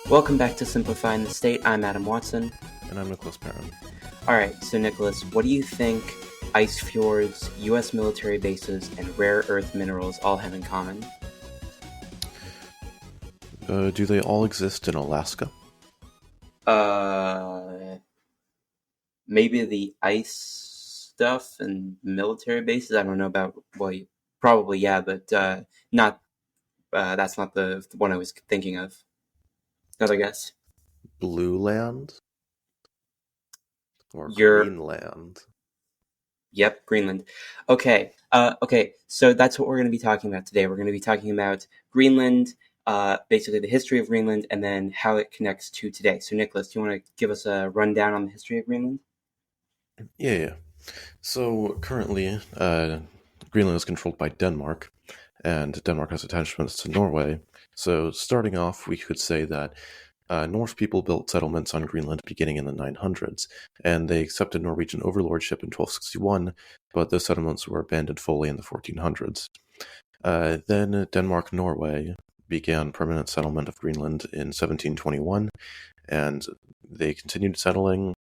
Welcome back to Simplifying the State. I'm Adam Watson. And I'm Nicholas Perrin. Alright, so Nicholas, what do you think ice fjords, U.S. military bases, and rare earth minerals all have in common? Do they all exist in Alaska? Maybe the ice stuff and military bases. I don't know about, probably yeah, but not. That's not the one I was thinking of. Another guess. Blue Land? Or You're Greenland? Yep, Greenland. Okay. So that's what we're going to be talking about today. We're going to be talking about Greenland, basically the history of Greenland, and then how it connects to today. So, Nicholas, do you want to give us a rundown on the history of Greenland? Yeah. So currently, Greenland is controlled by Denmark, and Denmark has attachments to Norway. So starting off, we could say that Norse people built settlements on Greenland beginning in the 900s, and they accepted Norwegian overlordship in 1261, but those settlements were abandoned fully in the 1400s. Then Denmark-Norway began permanent settlement of Greenland in 1721, and they continued settling,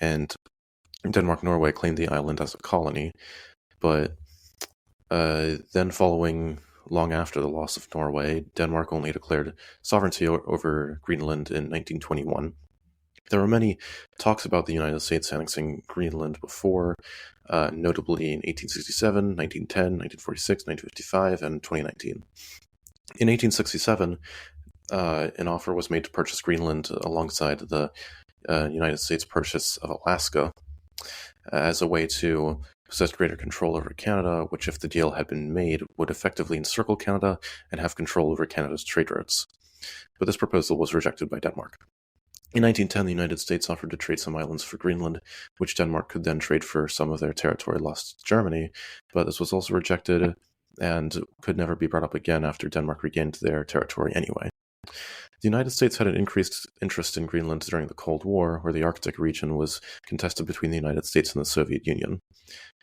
and Denmark-Norway claimed the island as a colony, but then following long after the loss of Norway, Denmark only declared sovereignty over Greenland in 1921. There were many talks about the United States annexing Greenland before, notably in 1867, 1910, 1946, 1955, and 2019. In 1867, an offer was made to purchase Greenland alongside the United States purchase of Alaska as a way to possess greater control over Canada, which, if the deal had been made, would effectively encircle Canada and have control over Canada's trade routes. But this proposal was rejected by Denmark. In 1910, the United States offered to trade some islands for Greenland, which Denmark could then trade for some of their territory lost to Germany, but this was also rejected and could never be brought up again after Denmark regained their territory anyway. The United States had an increased interest in Greenland during the Cold War, where the Arctic region was contested between the United States and the Soviet Union.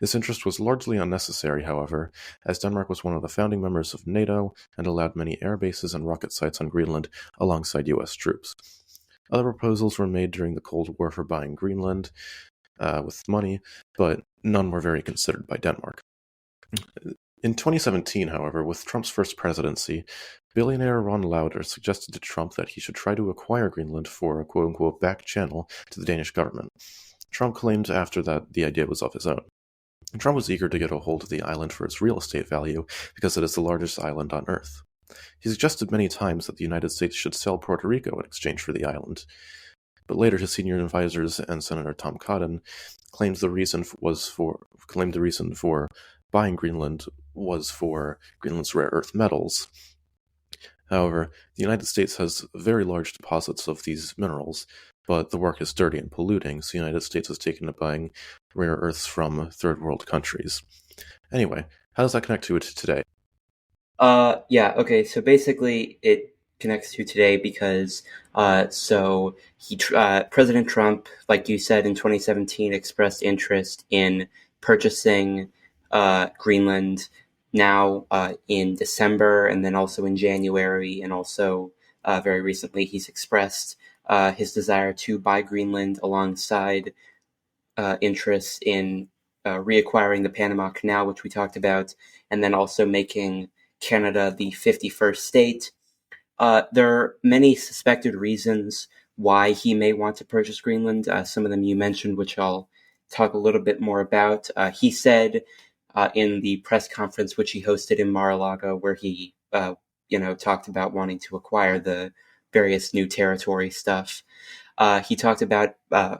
This interest was largely unnecessary, however, as Denmark was one of the founding members of NATO and allowed many air bases and rocket sites on Greenland alongside US troops. Other proposals were made during the Cold War for buying Greenland with money, but none were very considered by Denmark. In 2017, however, with Trump's first presidency, billionaire Ron Lauder suggested to Trump that he should try to acquire Greenland for a quote-unquote back channel to the Danish government. Trump claimed after that the idea was of his own. Trump was eager to get a hold of the island for its real estate value because it is the largest island on Earth. He suggested many times that the United States should sell Puerto Rico in exchange for the island. But later, his senior advisors and Senator Tom Cotton claimed the reason for buying Greenland was for Greenland's rare earth metals. However, the United States has very large deposits of these minerals, but the work is dirty and polluting, so the United States has taken to buying rare earths from third world countries. Anyway, how does that connect to it today? Okay, so basically it connects to today because, President Trump, like you said, in 2017 expressed interest in purchasing, Greenland now, in December, and then also in January, and also, very recently he's expressed, his desire to buy Greenland alongside, interest in, reacquiring the Panama Canal, which we talked about, and then also making Canada the 51st state. There are many suspected reasons why he may want to purchase Greenland. Some of them you mentioned, which I'll talk a little bit more about. He said in the press conference which he hosted in Mar-a-Lago, where he talked about wanting to acquire the various new territory stuff. He talked about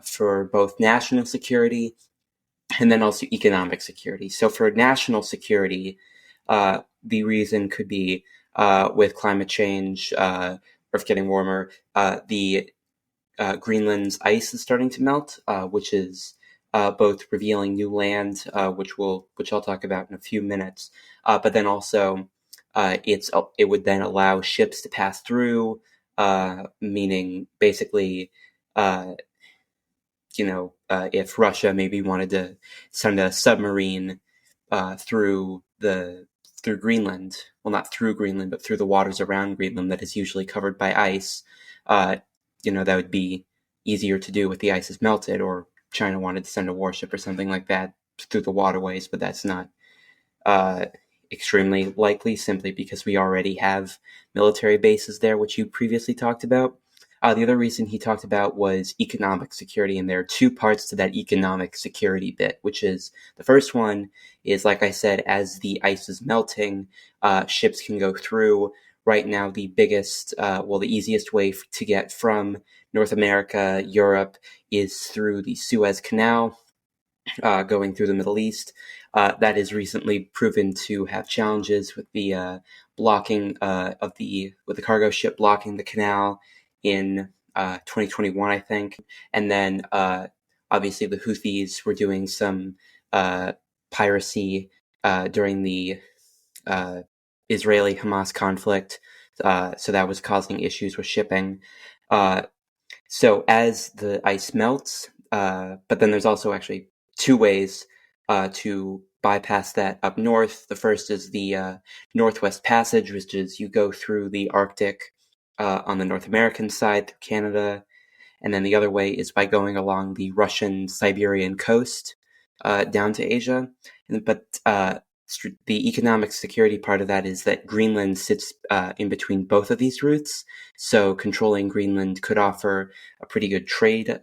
for both national security and then also economic security. So for national security, the reason could be with climate change, Earth getting warmer, the Greenland's ice is starting to melt, which is both revealing new land, which I'll talk about in a few minutes, but then also it would then allow ships to pass through, meaning basically, if Russia maybe wanted to send a submarine through the through Greenland. Well, not through Greenland, but through the waters around Greenland that is usually covered by ice. Uh, that would be easier to do if the ice is melted, or China wanted to send a warship or something like that through the waterways, but that's not uh, extremely likely simply because we already have military bases there, which you previously talked about. The other reason he talked about was economic security, and there are two parts to that economic security bit, which is the first one is, like I said, as the ice is melting, ships can go through. Right now, the easiest way to get from North America, Europe, is through the Suez Canal, going through the Middle East. That is recently proven to have challenges with the blocking with the cargo ship blocking the canal in 2021, I think. And then obviously the Houthis were doing some piracy during the Israeli-Hamas conflict, so that was causing issues with shipping. So as the ice melts, but then there's also actually two ways to bypass that up north. The first is the Northwest Passage, which is you go through the Arctic on the North American side through Canada, and then the other way is by going along the Russian Siberian coast down to Asia. But the economic security part of that is that Greenland sits in between both of these routes, so controlling Greenland could offer a pretty good trade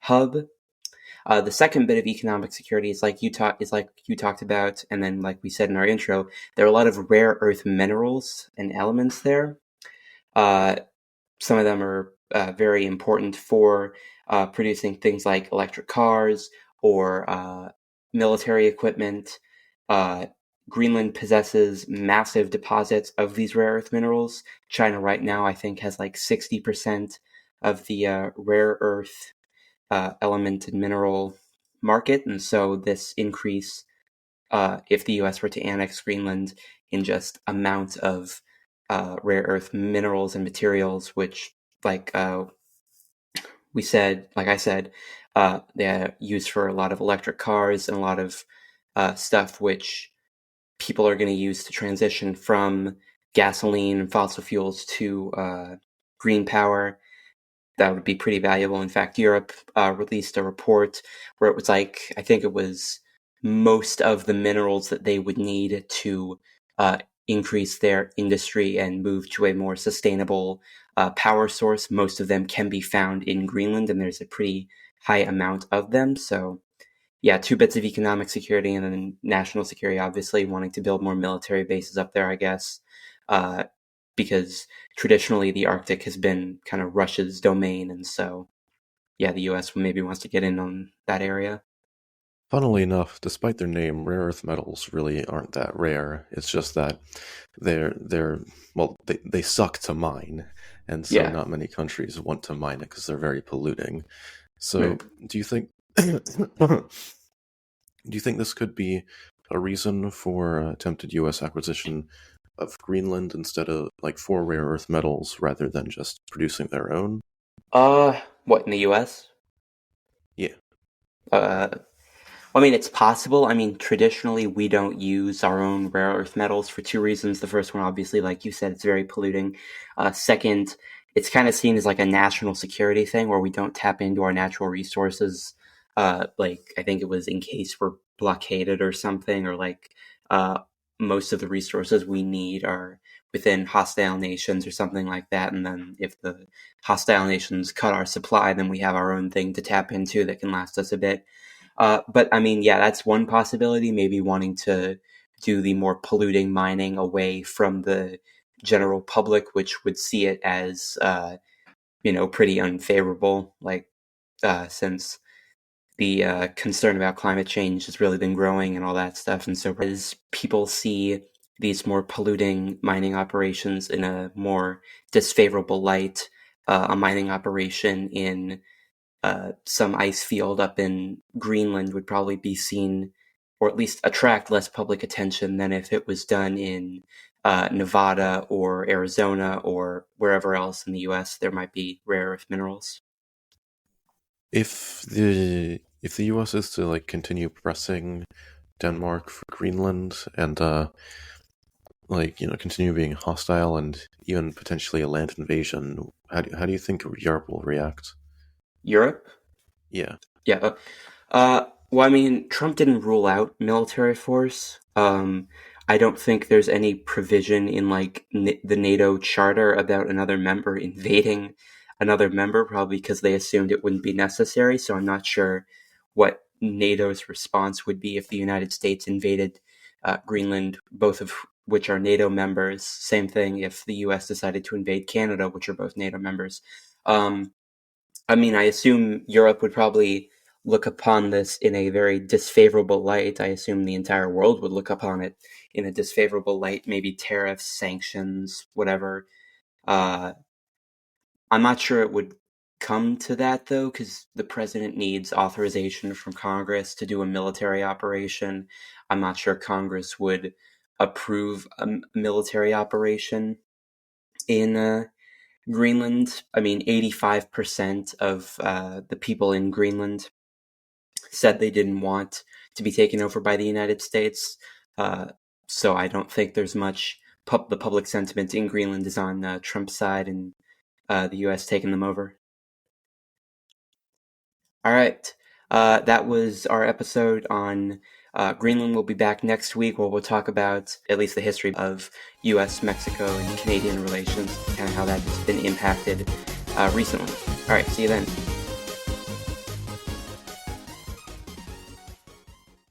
hub. The second bit of economic security is like you talked about, and then like we said in our intro, there are a lot of rare earth minerals and elements there. Some of them are very important for producing things like electric cars or military equipment. Greenland possesses massive deposits of these rare earth minerals. China right now, I think, has like 60% of the rare earth element and mineral market. And so this increase, if the US were to annex Greenland, in just amount of rare earth minerals and materials, which, like I said, they're used for a lot of electric cars and a lot of stuff which people are going to use to transition from gasoline and fossil fuels to green power. That would be pretty valuable. In fact, Europe released a report where it was like, I think it was most of the minerals that they would need to increase their industry and move to a more sustainable power source. Most of them can be found in Greenland, and there's a pretty high amount of them. So, yeah, two bits of economic security and then national security, obviously, wanting to build more military bases up there, I guess, because traditionally the Arctic has been kind of Russia's domain. And so, yeah, the US maybe wants to get in on that area. Funnily enough, despite their name, rare earth metals really aren't that rare. It's just that they suck to mine, and so Yeah, not many countries want to mine it because they're very polluting. So, right. do you think do you think this could be a reason for attempted U.S. acquisition of Greenland instead of like for rare earth metals rather than just producing their own? What, in the US? Yeah. Uh, I mean, it's possible. I mean, traditionally, we don't use our own rare earth metals for two reasons. The first one, obviously, like you said, it's very polluting. Second, it's kind of seen as like a national security thing where we don't tap into our natural resources. Like, I think it was in case we're blockaded or something, or like uh, most of the resources we need are within hostile nations or something like that. And then if the hostile nations cut our supply, then we have our own thing to tap into that can last us a bit. But I mean, yeah, that's one possibility. Maybe wanting to do the more polluting mining away from the general public, which would see it as, pretty unfavorable. Like, since the concern about climate change has really been growing and all that stuff. And so, as people see these more polluting mining operations in a more disfavorable light, a mining operation in some ice field up in Greenland would probably be seen, or at least attract less public attention than if it was done in Nevada or Arizona or wherever else in the U.S. there might be rare earth minerals. If the U.S. is to like continue pressing Denmark for Greenland and like continue being hostile and even potentially a land invasion, how do you think Europe will react? Europe? Yeah. Yeah. Well, I mean, Trump didn't rule out military force. I don't think there's any provision in like the NATO charter about another member invading another member, probably because they assumed it wouldn't be necessary. So I'm not sure what NATO's response would be if the United States invaded Greenland, both of which are NATO members. Same thing if the U.S. decided to invade Canada, which are both NATO members. Um, I mean, I assume Europe would probably look upon this in a very disfavorable light. I assume the entire world would look upon it in a disfavorable light, maybe tariffs, sanctions, whatever. Uh, I'm not sure it would come to that, though, because the president needs authorization from Congress to do a military operation. I'm not sure Congress would approve a military operation in Greenland. I mean, 85% of the people in Greenland said they didn't want to be taken over by the United States. Uh, so I don't think there's much. The public sentiment in Greenland is on Trump's side, and the U.S. taking them over. All right. That was our episode on Greenland. We'll be back next week where we'll talk about at least the history of U.S., Mexico, and Canadian relations, kind of how that's been impacted recently. All right. See you then.